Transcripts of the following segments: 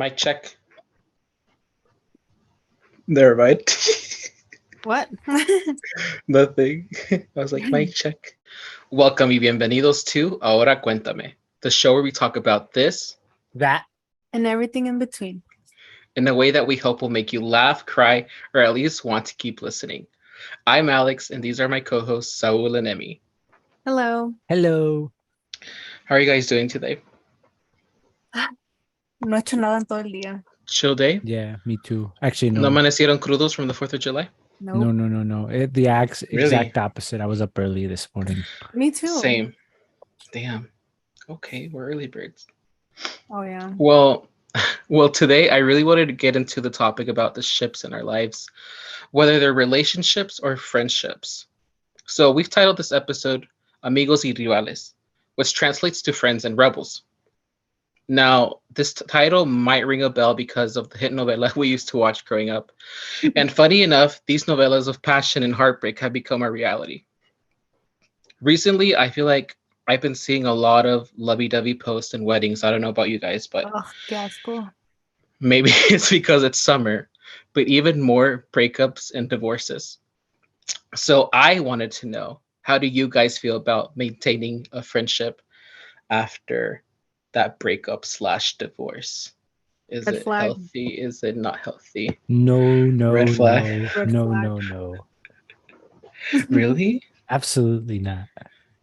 Mic check. Never mind. What? Nothing. I was like, mic check. Welcome y bienvenidos to Ahora Cuéntame, the show where we talk about this That And everything in between. in a way that we hope will make you laugh, cry, or at least want to keep listening. I'm Alex, and these are my co-hosts, Saul and Emmy. Hello. hello. How are you guys doing today? No he hecho nada en todo el día. Chill day? Yeah, me too. Actually, No no. amanecieron crudos from the 4th of July? Nope. No. The Really? exact opposite. I was up early this morning. Me too. Same. Damn. Okay, we're early birds. Oh yeah. Well, today I really wanted to get into the topic about the ships in our lives, whether they're relationships or friendships. So we've titled this episode Amigos y Rivales, which translates to friends and rebels. Now, this title might ring a bell because of the hit novela we used to watch growing up. And funny enough, these novellas of passion and heartbreak have become a reality. Recently, I feel like I've been seeing a lot of lovey-dovey posts and weddings. I don't know about you guys, but Ugh, qué asco. maybe it's because it's summer, but even more breakups and divorces. So I wanted to know, how do you guys feel about maintaining a friendship after that breakup slash divorce? Is Red it flag. healthy? Is it not healthy? No. Red flag. Red flag. No. Really? Absolutely not.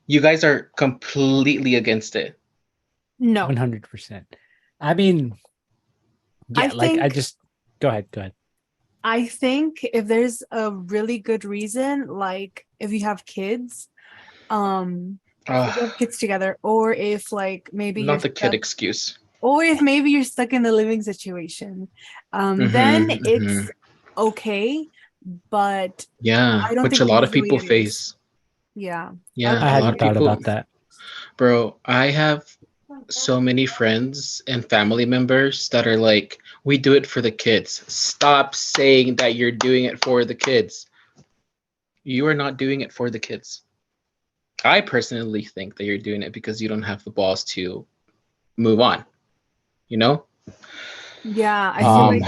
You guys are completely against it. No. 100%. I mean, I yeah, like I think- just go ahead. I think if there's a really good reason, like if you have kids, if you have kids together, or if like maybe Not the kid stuck, excuse. or if maybe you're stuck in the living situation, then it's okay. But Yeah, I don't which think a lot of usually people it is. face. Yeah. Yeah, I a I lot hadn't of thought people. about that. Bro, I have so many friends and family members that are like, we do it for the kids. Stop saying that you're doing it for the kids. You are not doing it for the kids. I personally think that you're doing it because you don't have the balls to move on. You know? Yeah, Um,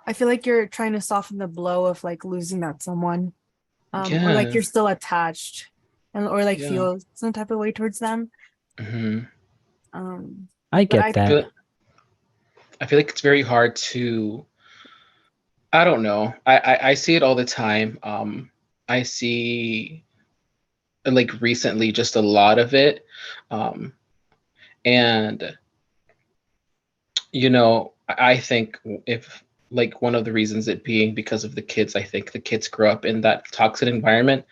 I feel like you're trying to soften the blow of like losing that someone, or Yeah. like you're still attached, and or like Yeah. feel some type of way towards them. Mhm. I But get I- that. I feel like it's very hard to. I don't know. I see it all the time. I see like recently just a lot of it, and I think if like one of the reasons it being because of the kids, I think the kids grow up in that toxic environment,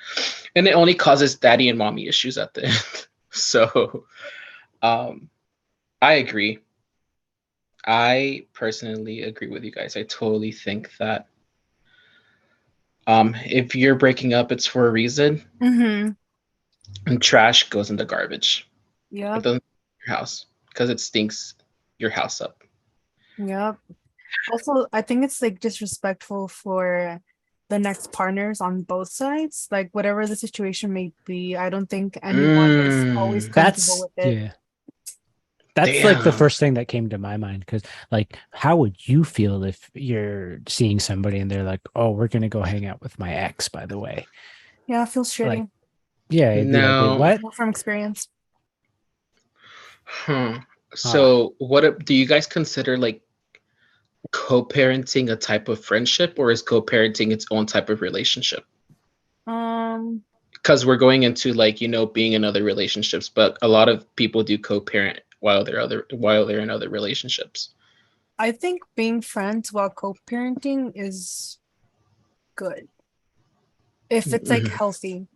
and it only causes daddy and mommy issues at the end. So, I agree. I personally agree with you guys. I totally think that if you're breaking up, it's for a reason, Mhm. and trash goes in the garbage. Yep. It doesn't your house because it stinks your house up. Yep. Also, I think it's like disrespectful for the next partners on both sides. Like whatever the situation may be, I don't think anyone is always comfortable That's with it. yeah. That's like the Damn. first thing that came to my mind because, like, how would you feel if you're seeing somebody and they're like, "Oh, we're gonna go hang out with my ex," by the way? Yeah, it feels shitty. Like, yeah, it'd be like, No. wait, what? Not from experience. So, do you guys consider like co-parenting a type of friendship, or is co-parenting its own type of relationship? Um, Because we're going into like being in other relationships, but a lot of people do co-parent while they're in other relationships. I think being friends while co-parenting is good if it's like Mhm. healthy.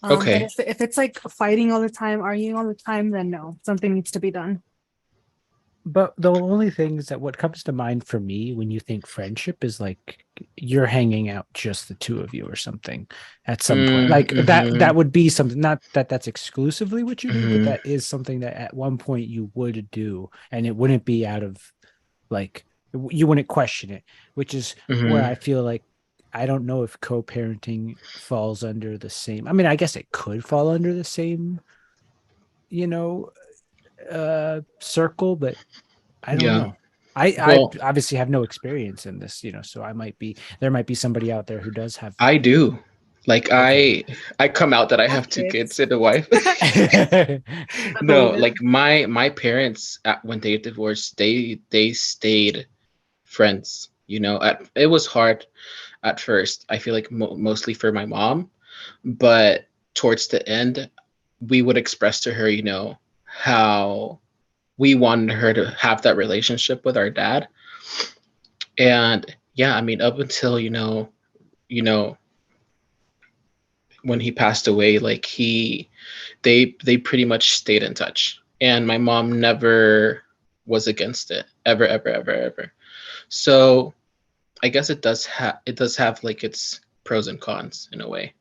Okay. But if it's like fighting all the time, arguing all the time, then no, something needs to be done. But the only things that what comes to mind for me when you think friendship is like you're hanging out just the two of you or something at some point. Like that would be something, not that that's exclusively what you do, but that is something that at one point you would do, and it wouldn't be out of like you wouldn't question it, which is where I feel like I don't know if co-parenting falls under the same. I mean, I guess it could fall under the same, circle, but I don't know. I Well, obviously have no experience in this, so there might be somebody out there who does have. I do. Like Okay. I come out that I Both have two kids kids. and a wife. I No, believe it. like my parents when they divorced, they stayed friends. It was hard at first. I feel like mostly for my mom, but towards the end, we would express to her, how we wanted her to have that relationship with our dad. And yeah, I mean, up until you know when he passed away, like they pretty much stayed in touch, and my mom never was against it, ever, ever, ever, ever. So I guess it does have like its pros and cons in a way.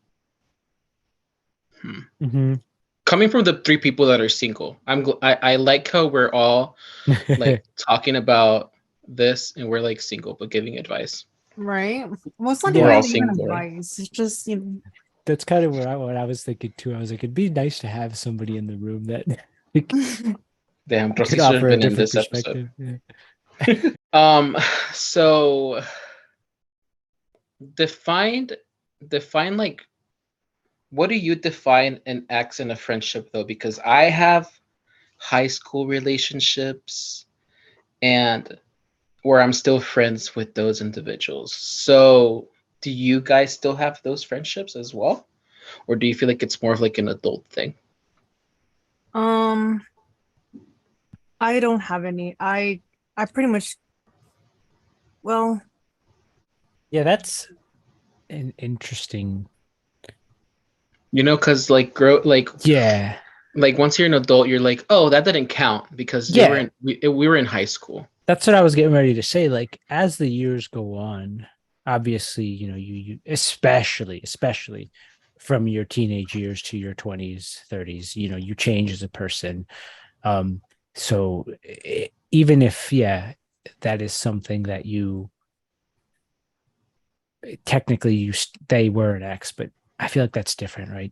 Hmm. Mhm. Coming from the three people that are single, I like how we're all like talking about this, and we're like single but giving advice. Right? Well, it's not We're Yeah, all even single, right? advice. It's just, that's kind of what I was thinking too. I was like, it'd be nice to have somebody in the room that Damn, could Rosy should have offer a been in different this episode. perspective. Yeah. Um, so defined, define like what do you define an ex in a friendship though? Because I have high school relationships and where I'm still friends with those individuals. So do you guys still have those friendships as well? Or do you feel like it's more of like an adult thing? um, I don't have any. I pretty much, well, Yeah, that's an interesting. Because like grow Yeah. like once you're an adult, you're like, oh, that didn't count because they were Yeah, we were in high school. that's what I was getting ready to say. Like as the years go on, obviously, you especially from your teenage years to your 20s, 30s, you change as a person. Um, so even if, yeah, that is something that you technically they were an ex, but I feel like that's different, right?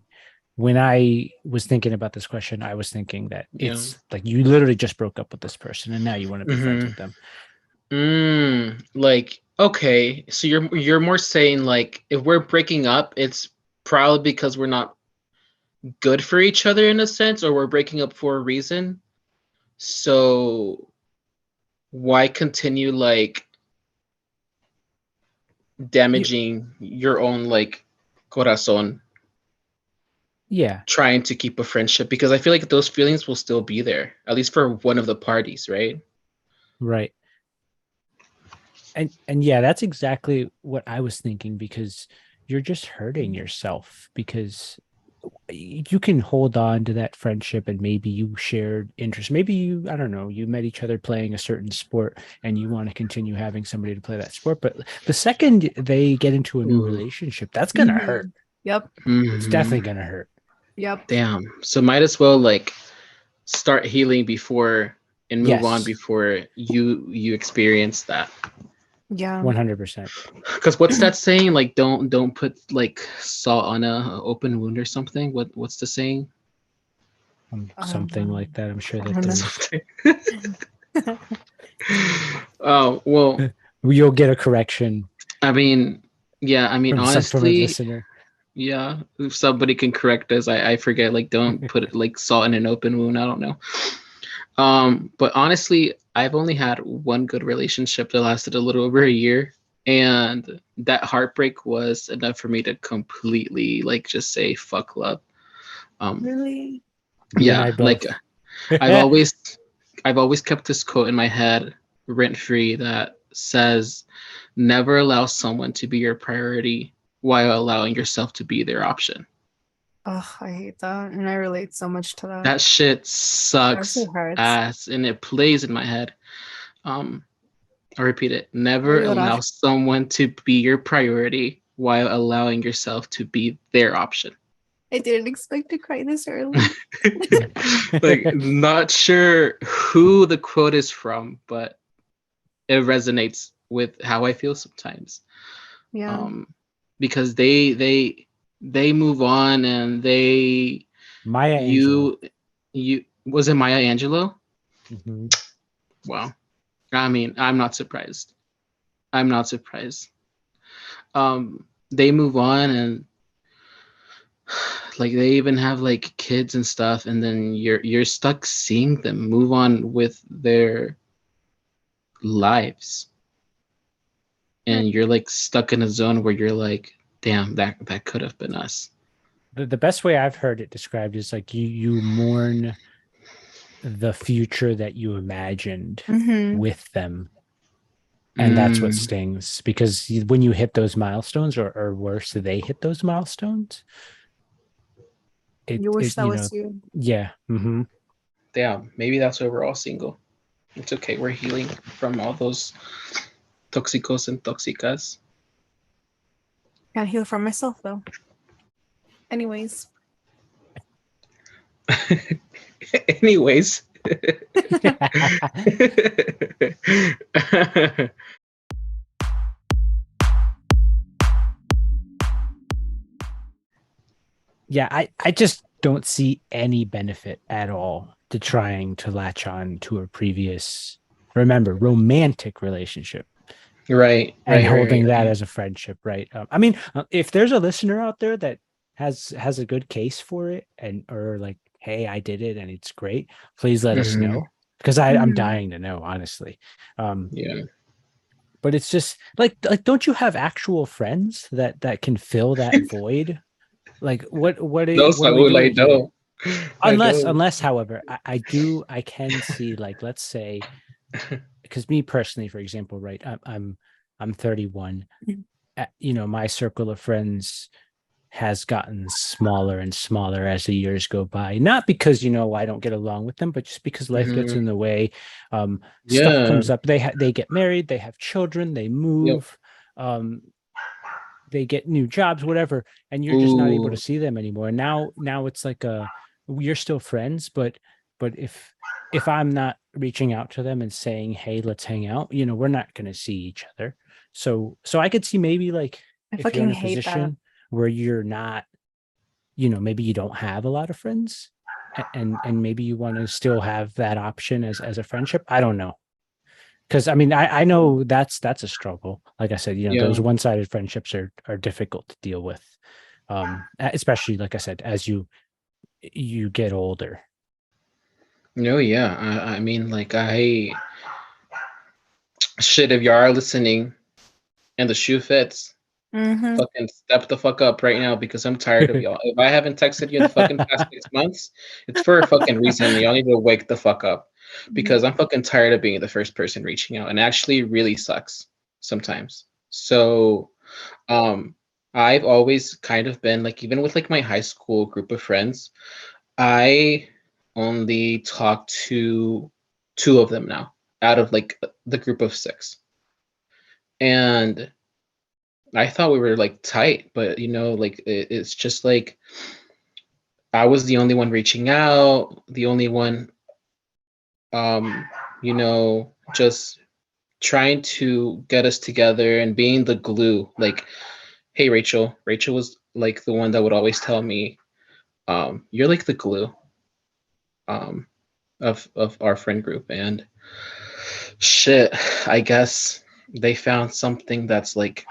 When I was thinking about this question, I was thinking that Yeah. it's like you literally just broke up with this person and now you want to be friends Mm-hmm. with them. Like, okay, so you're more saying like if we're breaking up, it's probably because we're not good for each other in a sense, or we're breaking up for a reason. So why continue like You, damaging your own like corazon, yeah, trying to keep a friendship? Because I feel like those feelings will still be there, at least for one of the parties, right? right. And yeah, that's exactly what I was thinking because you're just hurting yourself because you can hold on to that friendship and maybe you shared interest. Maybe I don't know, you met each other playing a certain sport and you want to continue having somebody to play that sport. But the second they get into a new Ooh. relationship, that's gonna hurt. mhm. Yep, It's definitely Hmm. gonna hurt. yep. Damn. So might as well like start healing before and move on Yes, before you experience that. Yeah. 100%. Because what's that saying? Like don't put like salt on a open wound or something. What's the saying? Something like that. I'm sure I that don't know. there's Something. Oh well, you'll get a correction I mean, yeah, I mean from a honestly, listener. yeah. If somebody can correct us, I forget. Like don't put like salt in an open wound. I don't know. But honestly, I've only had one good relationship that lasted a little over a year, and that heartbreak was enough for me to completely like just say fuck love. Um, Really? You and I yeah, like both. I've always I've always kept this quote in my head rent free that says, "Never allow someone to be your priority while allowing yourself to be their option." Oh, I hate that. And I relate so much to that. That shit It actually sucks hurts. ass, and it plays in my head. Um, I'll repeat it. Voy Never a llorar. allow someone to be your priority while allowing yourself to be their option. I didn't expect to cry this early. Like, not sure who the quote is from, but it resonates with how I feel sometimes. Yeah. Um, because they move on and Maya Angelou. you you was it Maya Angelou? Mhm. Wow. I mean, I'm not surprised. I'm not surprised. They move on, and like they even have like kids and stuff, and then you're stuck seeing them move on with their lives, and you're like stuck in a zone where you're like, damn, that could have been us. The best way I've heard it described is like you mourn the future that you imagined Mm-hmm. with them. And that's what Mm, stings, because when you hit those milestones, or worse, they hit those milestones, You wish it that was you. yeah. Mm-hmm. damn, maybe that's why we're all single. It's okay. We're healing from all those toxicos and toxicas. Can't heal from myself though. Anyways. Anyways. Yeah, I just don't see any benefit at all to trying to latch on to a previous, remember, romantic relationship Right, and right, right, right, holding that right. as a friendship, right? I mean, if there's a listener out there that has a good case for it, and or like, hey, I did it and it's great, please let us Mhm. know, because I'm Mhm. dying to know, honestly. Yeah. But it's just like don't you have actual friends that can fill that void? Like No, what are we Saul, I doing here? know. I know. Unless, however, I can see, like, let's say, because me personally, for example, right, I'm 31. You know, my circle of friends has gotten smaller and smaller as the years go by. Not because, I don't get along with them, but just because life gets Mhm. in the way. Stuff Yeah. comes up. They get married, they have children, they Yep. move, um, they get new jobs, whatever, and you're just not able to Ooh. see them anymore. And now it's like you're still friends, but if I'm not reaching out to them and saying, hey, let's hang out, we're not going to see each other. So I could see, maybe, like, I if you're fucking in a hate that. position where you're not, maybe you don't have a lot of friends, and maybe you want to still have that option as a friendship. I don't know, because I mean, I know that's a struggle. Like I said, those Yeah. one-sided friendships are difficult to deal with, especially, like I said, as you get older. No, yeah. I mean, like, shit, if you are listening and the shoe fits, Mm-hmm. fucking step the fuck up right now because I'm tired of y'all. If I haven't texted you in the fucking past 6 months, it's for a fucking reason. Y'all need to wake the fuck up because I'm fucking tired of being the first person reaching out, and actually really sucks sometimes. So, um, I've always kind of been like, even with like my high school group of friends, I only talk to two of them now out of like the group of six. And I thought we were like tight, but like it's just like I was the only one reaching out, the only one, just trying to get us together and being the glue. Like, hey, Rachel. Rachel was like the one that would always tell me, you're like the glue, um, of our friend group. And shit, I guess they found something that's like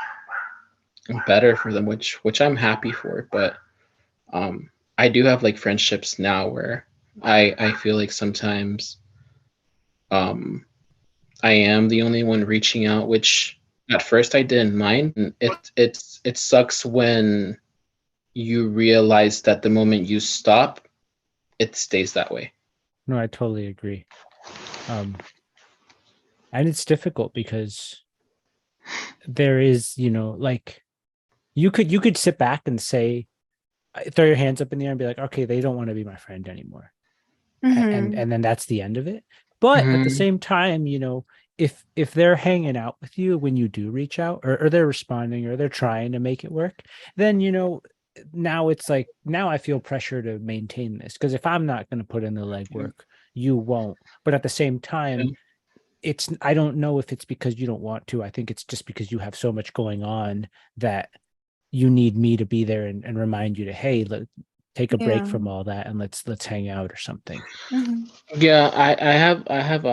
better for them, which I'm happy for. But I do have like friendships now where I feel like sometimes um I am the only one reaching out, which at first I didn't mind. And it sucks when you realize that the moment you stop, it stays that way. No, I totally agree. And it's difficult because there is, like, you could sit back and say, throw your hands up in the air and be like, okay, they don't want to be my friend anymore, Mm-hmm. and then that's the end of it. But at the Mm-hmm. same time, if they're hanging out with you when you do reach out, or they're responding, or they're trying to make it work, then now it's like, now I feel pressure to maintain this, because if I'm not going to put in the Yeah. legwork, you won't. But at the same time, I don't know if it's because you don't want to. I think it's just because you have so much going on that you need me to be there and remind you to, hey, take a break Yeah. from all that, and let's hang out or something. Mm-hmm. Yeah, I have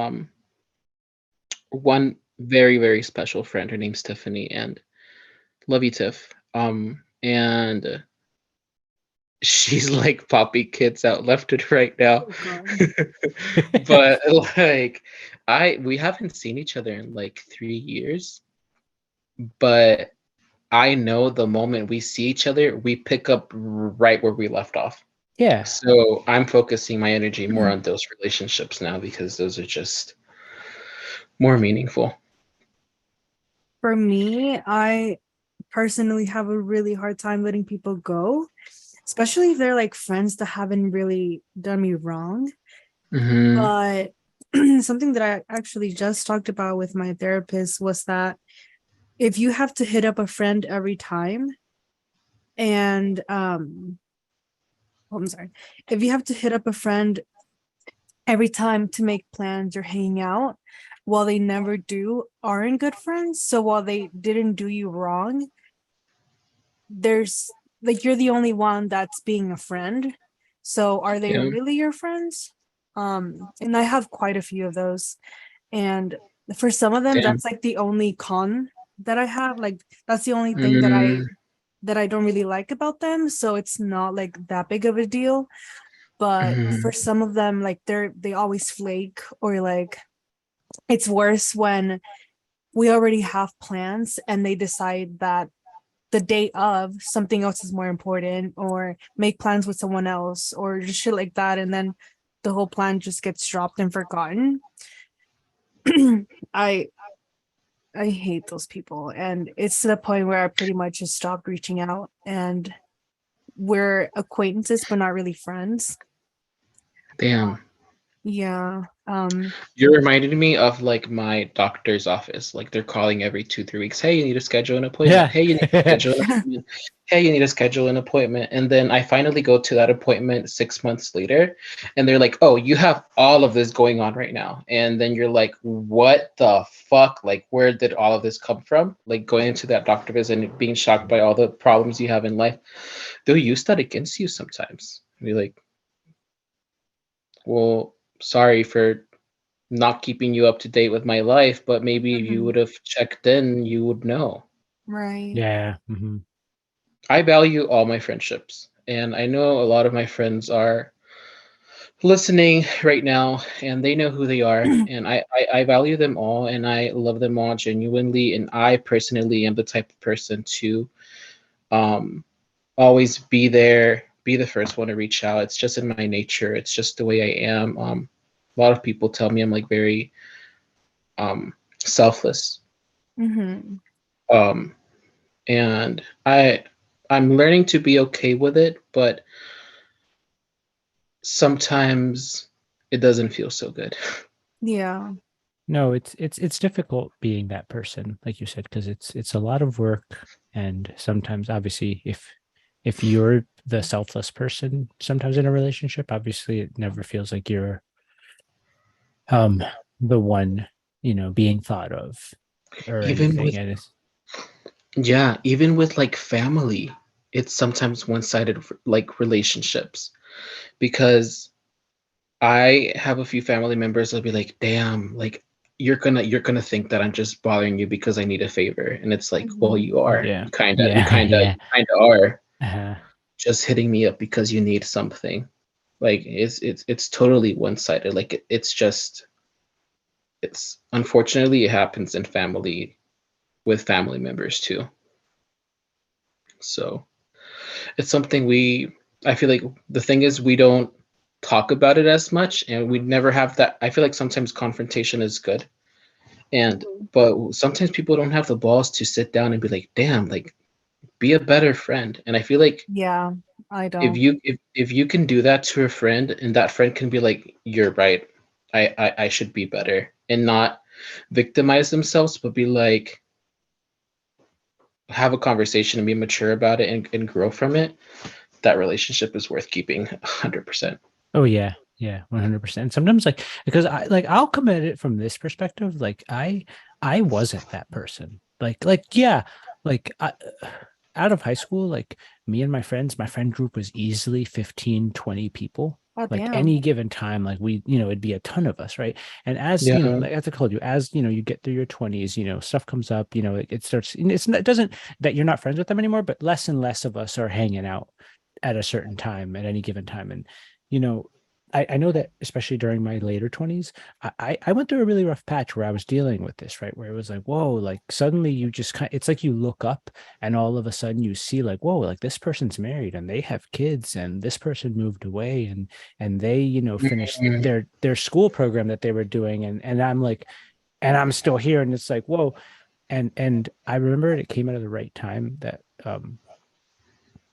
one very, very special friend. Her name's Tiffany, and love you, Tiff. And she's like popping kids out left and right now. Oh God. But like we haven't seen each other in like 3 years, but I know the moment we see each other, we pick up right where we left off. Yeah. So I'm focusing my energy more on those relationships now because those are just more meaningful. For me, I personally have a really hard time letting people go, especially if they're like friends that haven't really done me wrong. Mm-hmm. But something that I actually just talked about with my therapist was that if you have to hit up a friend every time, and I'm sorry, if you have to hit up a friend every time to make plans or hang out, while they never do, aren't good friends. So while they didn't do you wrong, there's like you're the only one that's being a friend. So are they Yeah. really your friends? And I have quite a few of those. And for some of them, Damn. that's like the only con that I have. Like that's the only thing Mm, that I don't really like about them. So it's not like that big of a deal. But for mhm. some of them, like they always flake, or like it's worse when we already have plans and they decide that the day of something else is more important, or make plans with someone else, or just shit like that, and then the whole plan just gets dropped and forgotten. I I hate those people, and it's to the point where I pretty much just stopped reaching out, and we're acquaintances but not really friends. Damn. Yeah. You're reminding me of like my doctor's office. Like they're calling every 2, 3 weeks. Hey, you need to schedule an appointment. Yeah. Hey, you need to schedule an appointment. Hey, you need to schedule an appointment. And then I finally go to that appointment 6 months later, and they're like, "Oh, you have all of this going on right now." And then you're like, "What the fuck? Like, where did all of this come from?" Like going into that doctor visit and being shocked by all the problems you have in life. They'll use that against you sometimes. Be like, "Well, sorry for not keeping you up to date with my life, but maybe if you Mhm. would have checked in, you would know." Right. Yeah. Mhm. I value all my friendships, and I know a lot of my friends are listening right now, and they know who they are, and I value them all, and I love them all genuinely, and I personally am the type of person to um, always be there, be the first one to reach out. It's just in my nature. It's just the way I am. A lot of people tell me I'm like very selfless. Hmm. Um, and I'm learning to be okay with it, but sometimes it doesn't feel so good. Yeah. No, it's difficult being that person, like you said, because it's a lot of work, and sometimes, obviously, if you're the selfless person, sometimes in a relationship, obviously, it never feels like you're um the one, being thought of or Even anything, with and it's Yeah, even with like family, it's sometimes one-sided like relationships because I have a few family members that'll be like, "Damn, like you're gonna think that I'm just bothering you because I need a favor." And it's like, "Well, Mhm. you are. yeah, You kind of you yeah, kind of yeah. you kind of are uh just hitting me up because you need something." Like it's totally one-sided. Like it's just it's unfortunately it happens in family with family members too. So it's something I feel like the thing is we don't talk about it as much, and we never have that. I feel like sometimes confrontation is good, and Mhm. but sometimes people don't have the balls to sit down and be like, damn, like be a better friend. And I feel like Yeah, I if don't. you can do that to a friend, and that friend can be like, you're right, I should be better, and not victimize themselves, but be like, have a conversation and be mature about it, and grow from it, that relationship is worth keeping 100%. Oh yeah, yeah, 100%. Sometimes, like, because I'll come at it from this perspective. Like I wasn't that person. Yeah, like out of high school, like me and my friends, my friend group was easily 15, 20 people. Oh Like damn. any given time, like we, it'd be a ton of us, right? And as Yeah. like as I told you, as you get through your 20s, stuff comes up, it starts. It doesn't that you're not friends with them anymore, but less and less of us are hanging out at a certain time at any given time. And you know, I know that especially during my later 20s, I went through a really rough patch where I was dealing with this, right? Where it was like, whoa, like suddenly you just it's like you look up and all of a sudden you see like, whoa, like this person's married and they have kids and this person moved away and they, finished Mhm. their school program that they were doing. And I'm like, and I'm still here. And it's like, whoa. And I remember it came out of the right time that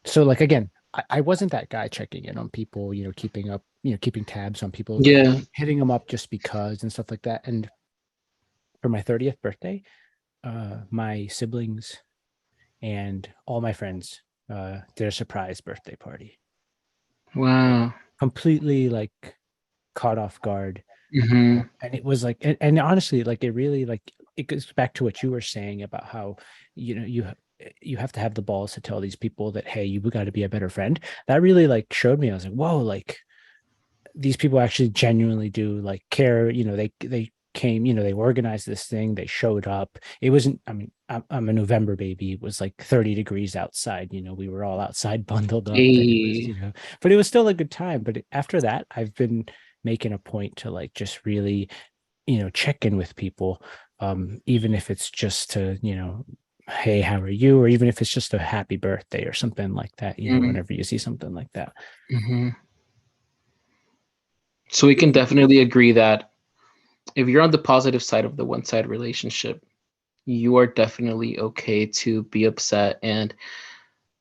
so like again, I wasn't that guy checking in on people, keeping up, keeping tabs on people, Yeah. hitting them up just because and stuff like that. And for my 30th birthday, my siblings and all my friends did a surprise birthday party. Wow. Completely like caught off guard. Hmm. And it was like and honestly, like it really like it goes back to what you were saying about how you have to have the balls to tell these people that, hey, you got to be a better friend. That really like showed me. I was like, whoa, like these people actually genuinely do like care. They came, they organized this thing, they showed up. It wasn't, I mean, I'm a November baby. It was like 30 degrees outside. We were all outside bundled up, and it was, Hey. but it was still a good time. But after that, I've been making a point to like just really, check in with people, even if it's just to, hey, how are you? Or even if it's just a happy birthday or something like that, whenever you see something like that. Mm-hmm. So we can definitely agree that if you're on the positive side of the one-side relationship, you are definitely okay to be upset and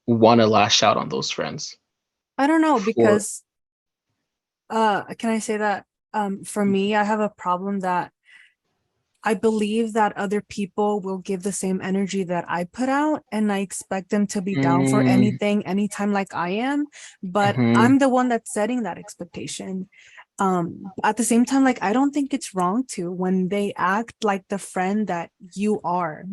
want to lash out on those friends. I don't know For because can I say that for me I have a problem that I believe that other people will give the same energy that I put out, and I expect them to be down for mm, anything, anytime, like I am. But mhm. I'm the one that's setting that expectation. At the same time, like I don't think it's wrong to when they act like the friend that you are,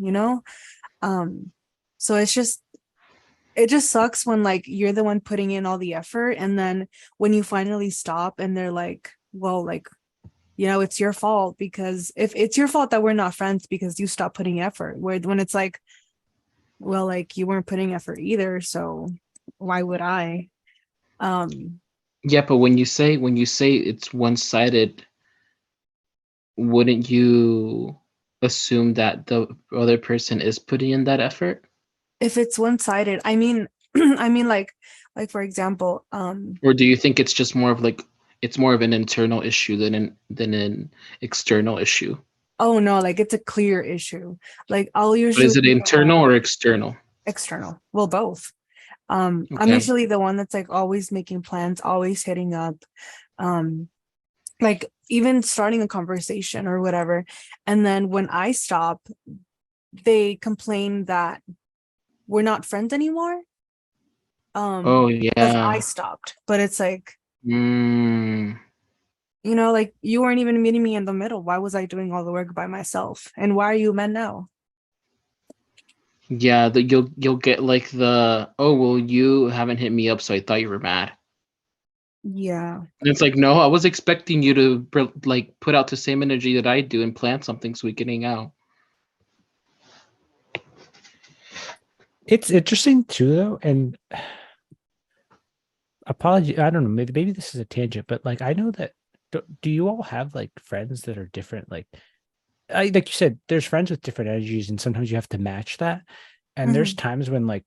Um, so it just sucks when like you're the one putting in all the effort, and then when you finally stop and they're like, well, like it's your fault, because if it's your fault that we're not friends because you stopped putting effort, where when it's like, well, like you weren't putting effort either, so why would I? um Yeah, but when you say it's one-sided, wouldn't you assume that the other person is putting in that effort? if it's one-sided, I mean, I mean, like for example, Or do you think it's just more of like it's more of an internal issue than an external issue? oh no, like it's a clear issue. Like I'll But usually is it be the one. internal or external? External, well, both. I'm Okay. usually the one that's like always making plans, always hitting up, um like even starting a conversation or whatever. And then when I stop, they complain that we're not friends anymore. Oh Because I yeah. stopped. But it's like, Mm. like you weren't even meeting me in the middle. Why was I doing all the work by myself? And why are you men now? Yeah, you'll get like the, oh well, you haven't hit me up, so I thought you were mad. Yeah. And it's like, no, I was expecting you to like put out the same energy that I do and plan something so we can hang out. It's interesting too, though, and apology. I don't know. Maybe this is a tangent, but like I know that. Do you all have like friends that are different? Like you said, there's friends with different energies, and sometimes you have to match that. And there's Mhm. times when like,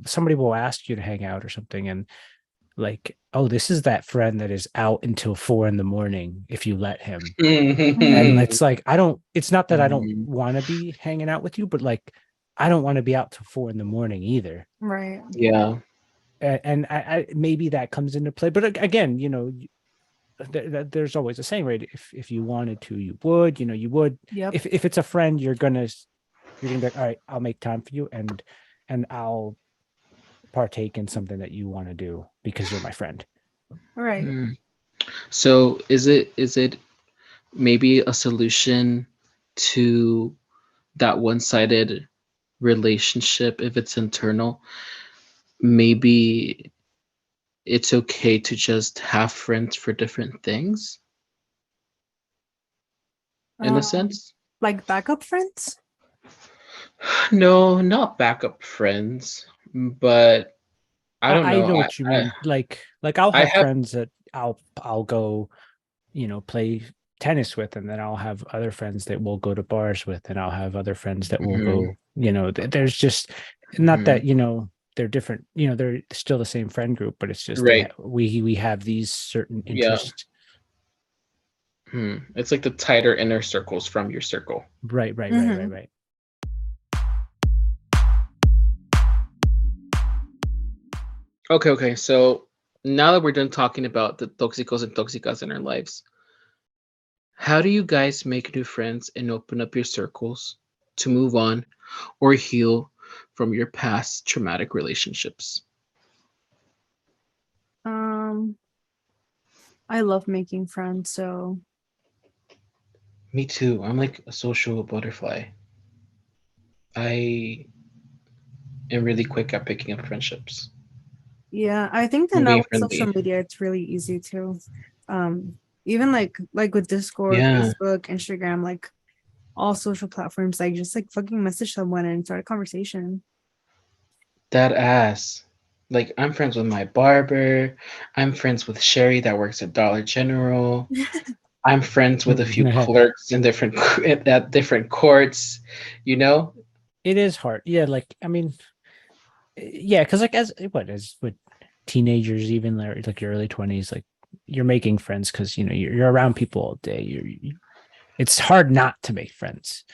somebody will ask you to hang out or something, and like, oh, this is that friend that is out until 4 a.m. if you let him. And Mhm. it's like it's not that I don't Mhm. want to be hanging out with you, but like I don't want to be out till 4 a.m. either. Right. Yeah. And I maybe that comes into play, but again, there's always a saying, right? If you wanted to, you would, you would. Yep. If it's a friend, you're gonna be like, all right, I'll make time for you, and I'll partake in something that you want to do because you're my friend. Right. Mm. So is it maybe a solution to that one-sided relationship if it's internal? Maybe it's okay to just have friends for different things in a Um, sense. like backup friends? No, not backup friends, but I don't I know. know what you mean. Like I'll I have have. friends that I'll go, play tennis with, and then I'll have other friends that will go to bars with, and I'll have other friends that will Mhm, go, there's just not mhm. that, they're different, they're still the same friend group, but it's just Right. we have these certain Yeah. interests. It's like the tighter inner circles from your circle. Right, right, right, right, Mm-hmm. right. Okay, okay. So now that we're done talking about the toxicos and toxicas in our lives, how do you guys make new friends and open up your circles to move on or heal from your past traumatic relationships? Um, I love making friends, so Me too. I'm like a social butterfly. I am really quick at picking up friendships yeah, I think that and now being with social friendly. media, it's really easy to, even like with Discord, Yeah, Facebook, Instagram, like all social platforms, like just like fucking message someone and start a conversation. that ass. Like I'm friends with my barber. I'm friends with Sherry that works at Dollar General. I'm friends with a few clerks in different at different courts, you know? It is hard. Yeah, like I mean, yeah, because like as with teenagers, even like your early 20s, like you're making friends because you're around people all day. It's hard not to make friends.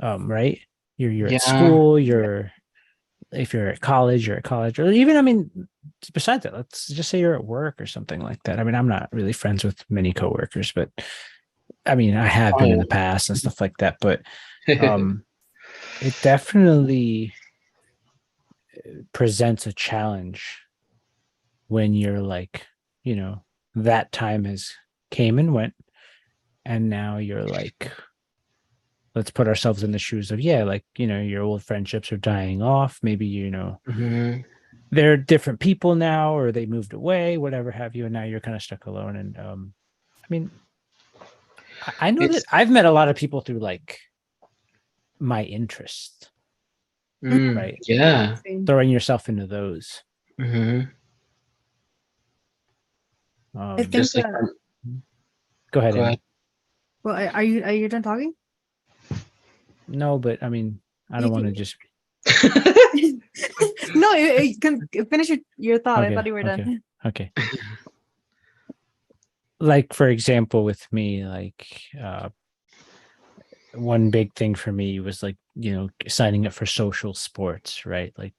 Right? You're at Yeah. school, if you're at college, or even, I mean, besides that, let's just say you're at work or something like that. I mean, I'm not really friends with many coworkers, but I mean, I have been in Oh. the past and stuff like that. But um, it definitely presents a challenge when you're like, you know, that time has came and went, and now you're like, let's put ourselves in the shoes of, yeah, like, your old friendships are dying off. Maybe, Mhm. they're different people now, or they moved away, whatever have you, and now you're kind of stuck alone. And I mean, I know that It's I've met a lot of people through like my interest, right? yeah. Same. Throwing yourself into those. Mhm. I Um, think Just like that. Go ahead, go ahead. Emmy. Well, are you done talking? No, but I mean, I You don't want can. to just. No, you can finish your thought. I Okay, thought you were okay, done. okay. Like for example, with me, like one big thing for me was like, signing up for social sports, right? Like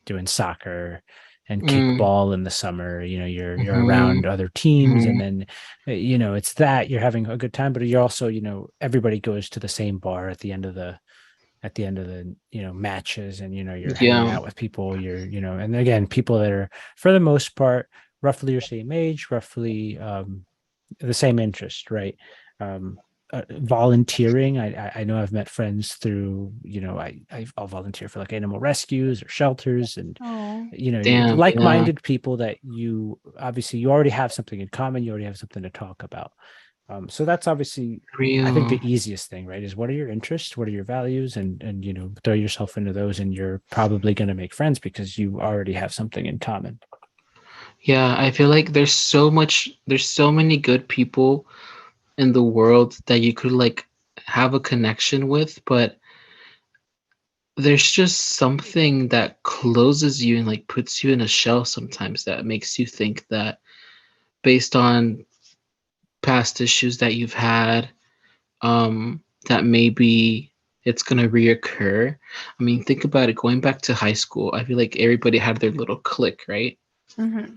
doing soccer and Mm, kickball in the summer. You're mhm, around other teams, and mhm. then it's that you're having a good time, but you're also, everybody goes to the same bar at the end of the matches, and you're hanging Yeah. out with people, and again, people that are, for the most part, roughly your same age, roughly the same interest, right? um Volunteering, I know I've met friends through, I'll volunteer for like animal rescues or shelters, and Oh, Damn, yeah. like-minded people that you obviously you already have something in common, you already have something to talk about. So that's obviously, I think, Real. the easiest thing, right? Is, what are your interests? What are your values? And throw yourself into those, and you're probably going to make friends because you already have something in common. Yeah, I feel like there's so many good people in the world that you could like have a connection with, but there's just something that closes you and like puts you in a shell sometimes that makes you think that based on past issues that you've had, that maybe it's gonna reoccur. I mean, think about it. Going back to high school, I feel like everybody had their little clique, right? mm-hmm.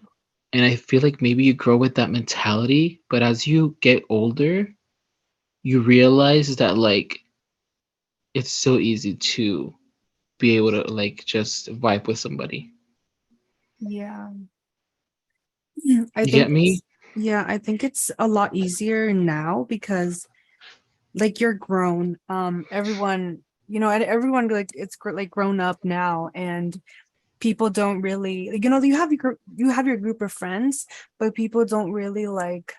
And I feel like maybe you grow with that mentality, but as you get older, you realize that like it's so easy to be able to like just vibe with somebody. Yeah. I You think get me? I think it's a lot easier now because like you're grown. Everyone, and everyone like it's like grown up now, and people don't really, you have your group of friends, but people don't really like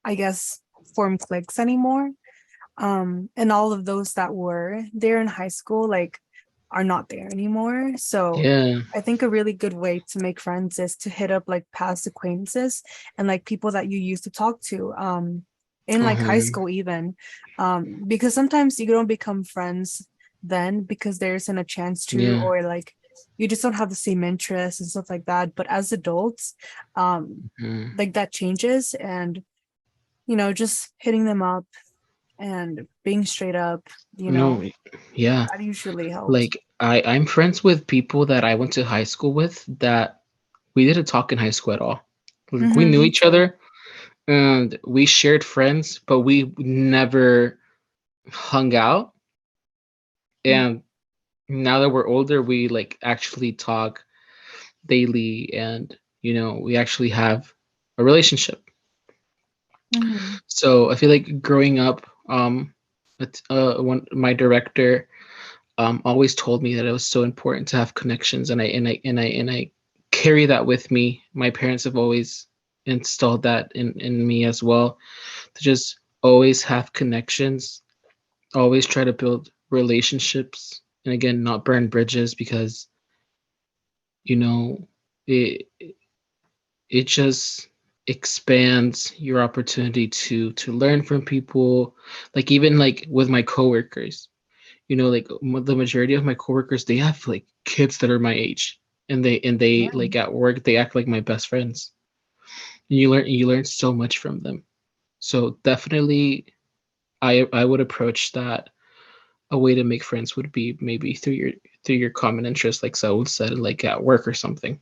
I guess form cliques anymore. And all of those that were there in high school like are not there anymore. So Yeah. I think a really good way to make friends is to hit up like past acquaintances and like people that you used to talk to in like high Uh-huh. school even, because sometimes you don't become friends then because there isn't a chance to, Yeah. or like you just don't have the same interests and stuff like that. But as adults, Mm. like that changes, and just hitting them up and being straight up, No, yeah. that usually helps. Like I'm friends with people that I went to high school with that we didn't talk in high school at all. Like, we knew Me each too. other and we shared friends, but we never hung out. And now that we're older, we like actually talk daily, and we actually have a relationship. Mm-hmm. So I feel like growing up, my director always told me that it was so important to have connections, and I carry that with me. My parents have always installed that in me as well, to just always have connections, always try to build relationships, and again, not burn bridges, because you know it it just expands your opportunity to learn from people. Like, even like with my coworkers, like the majority of my coworkers, they have like kids that are my age, and they Yeah. like at work they act like my best friends, and you learn so much from them. So definitely, I would approach that. A way to make friends would be maybe through your common interest, like Saul said, like at work or something.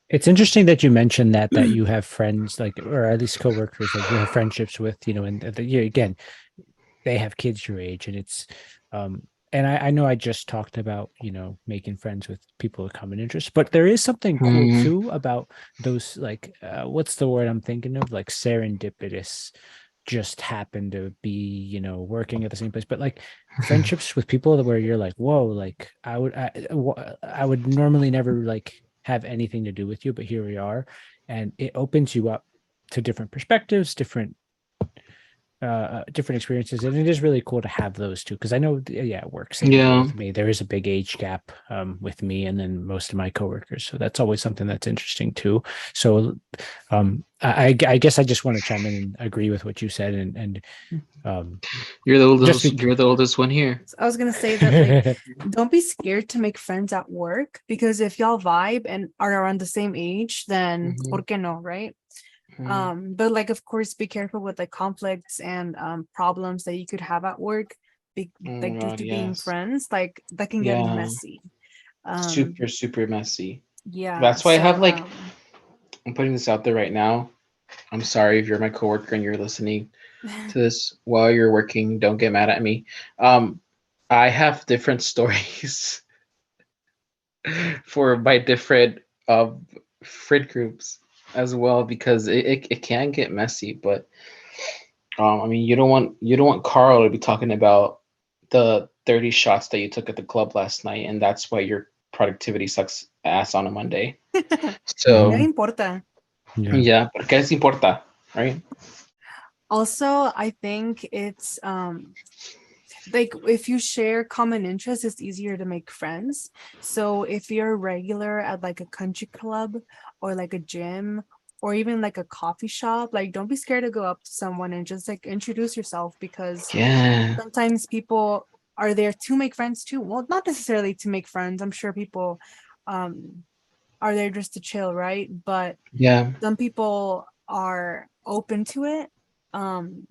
It's interesting that you mentioned that you have friends like, or at least coworkers that you have friendships with, and again, they have kids your age, and it's um and I know I just talked about making friends with people with common interests, but there is something cool Mm, too about those, like what's the word I'm thinking of, like serendipitous, just happen to be working at the same place, but like friendships with people where you're like, whoa, like I would normally never like have anything to do with you, but here we are, and it opens you up to different perspectives, different experiences, and it is really cool to have those too, because I know, yeah, it works same way yeah, with me. There is a big age gap with me and then most of my coworkers, so that's always something that's interesting too. So I guess I just want to chime in and agree with what you said, and um you're the just oldest. be You're the oldest one here. So I was gonna say that like don't be scared to make friends at work, because if y'all vibe and are around the same age, then Mhm, por qué no, right? mhm. But like of course be careful with like conflicts and problems that you could have at work, Oh like my due god, to being yes. friends, like that can get Yeah, messy. Um, super, super messy. yeah, That's why I have so like, I'm putting this out there right now. I'm sorry if you're my coworker and you're listening to this while you're working. Don't get mad at me. Um, I have different stories for my different friend groups as well, because it can get messy. But I mean, you don't want Carl to be talking about the 30 shots that you took at the club last night, and that's why your productivity sucks ass on a Monday. no So Mhm. importa. Yeah. yeah, porque es importa, right? Also, I think it's like if you share common interests, it's easier to make friends. So if you're a regular at like a country club or like a gym or even like a coffee shop, like don't be scared to go up to someone and just like introduce yourself, because Yeah, sometimes people are there to make friends too. Well, not necessarily to make friends. I'm sure people um are there just to chill, right? But yeah, some people are open to it. Um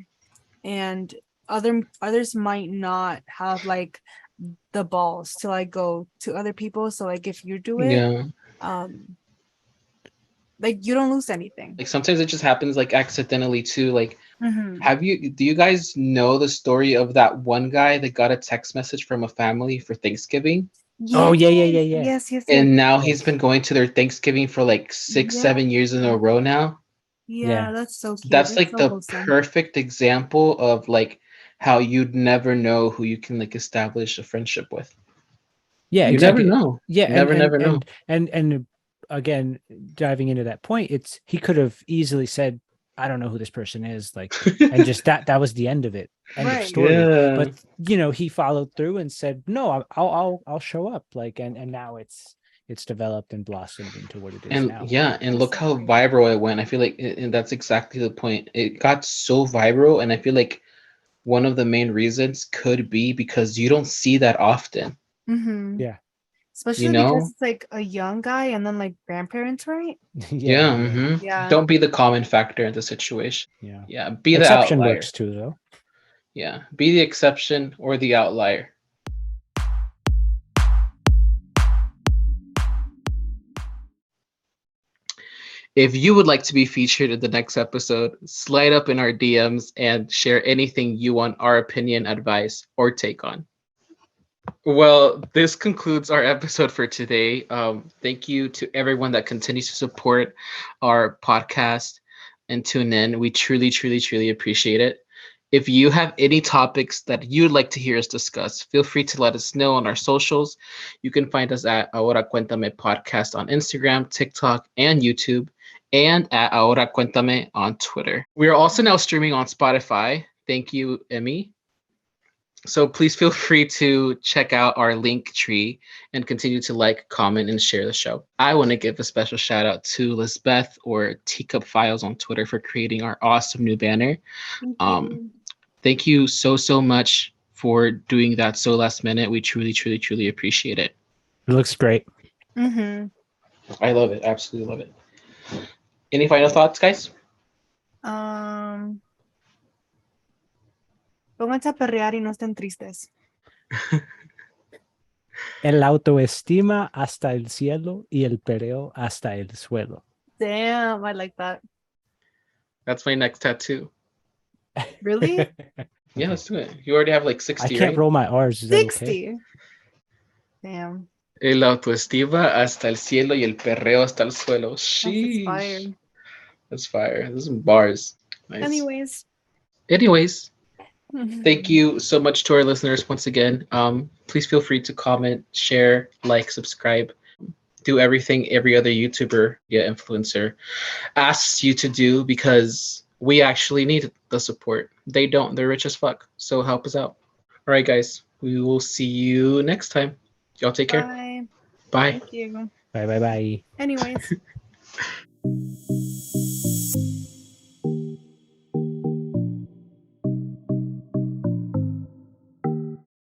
and others might not have like the balls to like go to other people. So like if you do it, yeah. um like you don't lose anything. Like sometimes it just happens like accidentally too. Like, Hmm. do you guys know the story of that one guy that got a text message from a family for Thanksgiving? Oh, Yes, yeah. yes, yes, yes, And now he's Yes. been going to their Thanksgiving for like six, yeah, 7 years in a row now. yeah, Yeah. that's so cute, That's that's like so the wholesome. perfect example of like how you'd never know who you can like establish a friendship with. Yeah, You exactly. never know. Yeah, Never know. and again, diving into that point, it's he could have easily said, "I don't know who this person is," like, and just that was the end of it, end of Right. story. Yeah. But he followed through and said, "No, I'll show up," like, and now it's developed and blossomed into what it is And now. yeah, and look how Absolutely. viral it went. I feel like, and that's exactly the point. It got so viral, and I feel like one of the main reasons could be because you don't see that often. Mm-hmm. Yeah, You Especially because know? it's like a young guy and then like grandparents, right? yeah, Yeah. yeah, Yeah. Don't be the common factor in the situation. yeah. Yeah, be the Exception outlier. works too, though. Yeah, be the exception or the outlier. If you would like to be featured in the next episode, slide up in our DMs and share anything you want our opinion, advice, or take on. Well, this concludes our episode for today. Thank you to everyone that continues to support our podcast and tune in. We truly, truly, truly appreciate it. If you have any topics that you'd like to hear us discuss, feel free to let us know on our socials. You can find us at Ahora Cuéntame Podcast on Instagram, TikTok, and YouTube, and at Ahora Cuéntame on Twitter. We are also now streaming on Spotify. Thank you, Emmy. So please feel free to check out our link tree and continue to like, comment, and share the show. I want to give a special shout out to Lisbeth or Teacup Files on Twitter for creating our awesome new banner. Thank Um, you. thank you so much for doing that so last minute. We truly, truly, truly appreciate it. It looks great. Mm-hmm. I love it. Absolutely love it. Any final thoughts, guys? Um, Pónganse a perrear y no estén tristes. El autoestima hasta el cielo y el pereo hasta el suelo. Damn, I like that. That's my next tattoo. Really? Yeah, let's do it. You already have like 60, I can't right? roll my R's. Is that okay? 60. Damn. El autoestima hasta el cielo y el perreo hasta el suelo. That's Sheesh. inspired. That's fire. Those are bars. Nice. Anyways. Anyways, thank you so much to our listeners once again. Please feel free to comment, share, like, subscribe. Do everything every other YouTuber, yeah, influencer asks you to do because we actually need the support. They don't. They're rich as fuck. So help us out. All right, guys. We will see you next time. Y'all take care. Bye. Bye. Thank you. Bye. Anyways.